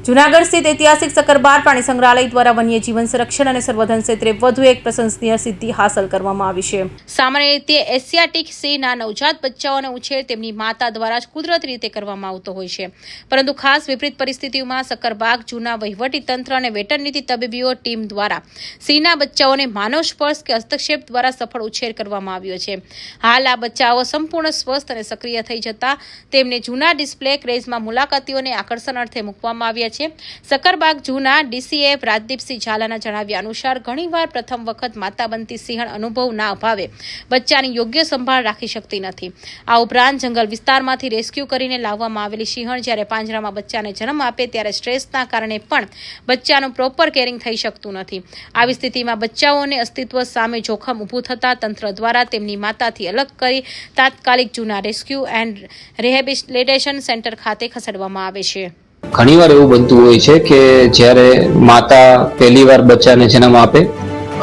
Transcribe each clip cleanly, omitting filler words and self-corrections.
જૂનાગઢ સ્થિત ઐતિહાસિક સક્કરબાર પ્રાણી સંગ્રહાલય દ્વારા વન્યજીવન સંરક્ષણ અને સંવર્ધન ક્ષેત્રે વધુ એક પ્રશંસનીય સિદ્ધિ હાંસલ કરવામાં આવી છે। સામાન્ય રીતે એશિયાટિક સિંહના નવજાત બચ્ચાઓનો ઉછેર તેમની માતા દ્વારા જ કુદરતી રીતે કરવામાં આવતો હોય છે, પરંતુ ખાસ વિપરીત પરિસ્થિતિઓમાં સક્કરબાગ જૂના વહીવટીતંત્ર અને વેટરનરી તબીબીઓ ટીમ દ્વારા સિંહના બચ્ચાઓને માનવ સ્પર્શ કે હસ્તક્ષેપ દ્વારા સફળ ઉછેર કરવામાં આવ્યો છે। હાલ આ બચ્ચાઓ સંપૂર્ણ સ્વસ્થ અને સક્રિય થઈ જતા તેમને જૂના ડિસ્પ્લે ક્રેઝમાં મુલાકાતીઓને આકર્ષણ અર્થે મૂકવામાં આવ્યા છે। સક્કરબાગ જૂના ડીસીએફ રાજદીપસિંહ ઝાલાના જણાવ્યા અનુસાર ઘણીવાર પ્રથમ વખત માતા બનતી સિંહણ અનુભવના અભાવે બચ્ચાની યોગ્ય સંભાળ રાખી શકતી નથી। આ ઉપરાંત જંગલ વિસ્તારમાંથી રેસ્ક્યુ કરીને લાવવામાં આવેલી સિંહણ જ્યારે પાંજરામાં બચ્ચાને જન્મ આપે ત્યારે સ્ટ્રેસના કારણે પણ બચ્ચાનું પ્રોપર કેરિંગ થઈ શકતું નથી। આવી સ્થિતિમાં બચ્ચાઓને અસ્તિત્વ સામે જોખમ ઊભું થતા તંત્ર દ્વારા તેમની માતાથી અલગ કરી તાત્કાલિક જૂના રેસ્ક્યુ એન્ડ રિહેબિલિટેશન સેન્ટર ખાતે ખસેડવામાં આવે છે। ઘણીવાર એવું બનતું હોય છે કે જ્યારે માતા પહેલીવાર બચ્ચાને જન્મ આપે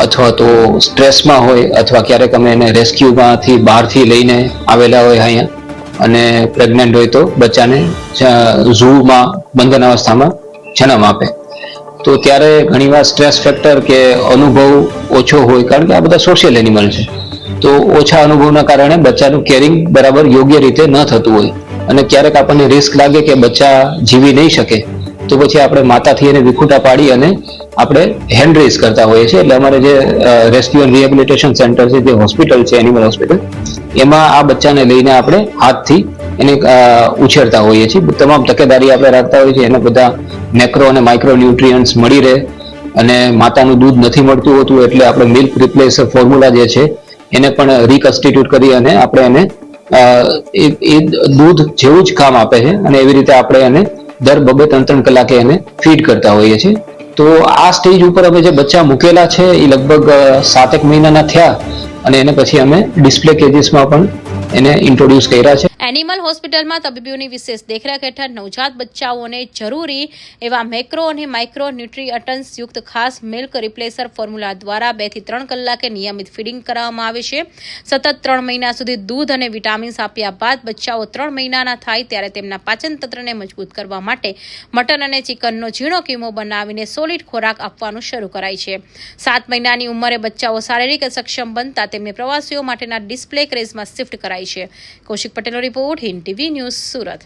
અથવા તો સ્ટ્રેસમાં હોય અથવા ક્યારેક અમે એને રેસ્ક્યુમાંથી બહારથી લઈને આવેલા હોય અહીંયા અને પ્રેગ્નન્ટ હોય તો બચ્ચાને ઝૂમાં બંધન અવસ્થામાં જન્મ આપે તો ત્યારે ઘણીવાર સ્ટ્રેસ ફેક્ટર કે અનુભવ ઓછો હોય, કારણ કે આ બધા સોશિયલ એનિમલ છે, તો ઓછા અનુભવના કારણે બચ્ચાનું કેરિંગ બરાબર યોગ્ય રીતે ન થતું હોય અને ક્યારેક આપણને રિસ્ક લાગે કે બચ્ચા જીવી નહીં શકે તો પછી આપણે માતાથી એને વિખૂટા પાડી અને આપણે હેન્ડ રેઝ કરતા હોઈએ છીએ। એટલે અમારે જે રેસ્ક્યુ એન્ડ રિહેબિલિટેશન સેન્ટર છે, જે હોસ્પિટલ છે એનિમલ હોસ્પિટલ, એમાં આ બચ્ચાને લઈને આપણે હાથથી એને ઉછેરતા હોઈએ છીએ। તમામ તકેદારી આપણે રાખતા હોઈએ છીએ, એને બધા મેક્રો અને માઇક્રો ન્યુટ્રિયન્ટ્સ મળી રહે અને માતાનું દૂધ નથી મળતું હોતું એટલે આપણે મિલ્ક રિપ્લેસર ફોર્મ્યુલા જે છે એને પણ રિકન્સ્ટિટ્યુટ કરી અને આપણે એને એ દૂધ જેવું જ કામ આપે છે અને એવી રીતે આપણે એને દર 2-3 કલાકે એને ફીડ કરતા હોઈએ છીએ। તો આ સ્ટેજ ઉપર અમે જે બચ્ચા મૂકેલા છે એ લગભગ 7 મહિનાના થયા અને એને પછી અમે ડિસ્પ્લે કેજીસમાં પણ એને ઇન્ટ્રોડ્યુસ કર્યા છે। એનિમલ હોસ્પિટલમાં તબીબીઓની વિશેષ દેખરેખ હેઠળ નવજાત બચ્ચાઓને જરૂરી એવા મેક્રો અને માઇક્રો ન્યુટ્રિઅન્ટ્સ યુક્ત ખાસ મિલ્ક રિપ્લેસર ફોર્મ્યુલા દ્વારા 2 થી 3 કલાકે નિયમિત ફીડિંગ કરવામાં આવે છે। સતત 3 મહિના સુધી દૂધ અને વિટામિન્સ આપ્યા બાદ બચ્ચાઓ 3 મહિનાના થાય ત્યારે તેમના પાચન તંત્રને મજબૂત કરવા માટે મટન અને ચિકનનો ઝીણો કીમો બનાવીને સોલિડ ખોરાક આપવાનું શરૂ કરાય છે। 7 મહિનાની ઉંમરે બચ્ચાઓ શારીરિક સક્ષમ બનતા તેમને પ્રવાસીઓ માટેના ડિસ્પ્લે ક્રેઝમાં શિફ્ટ કરાય છે। કૌશિક પટેલનો report, Hind TV news, Surat.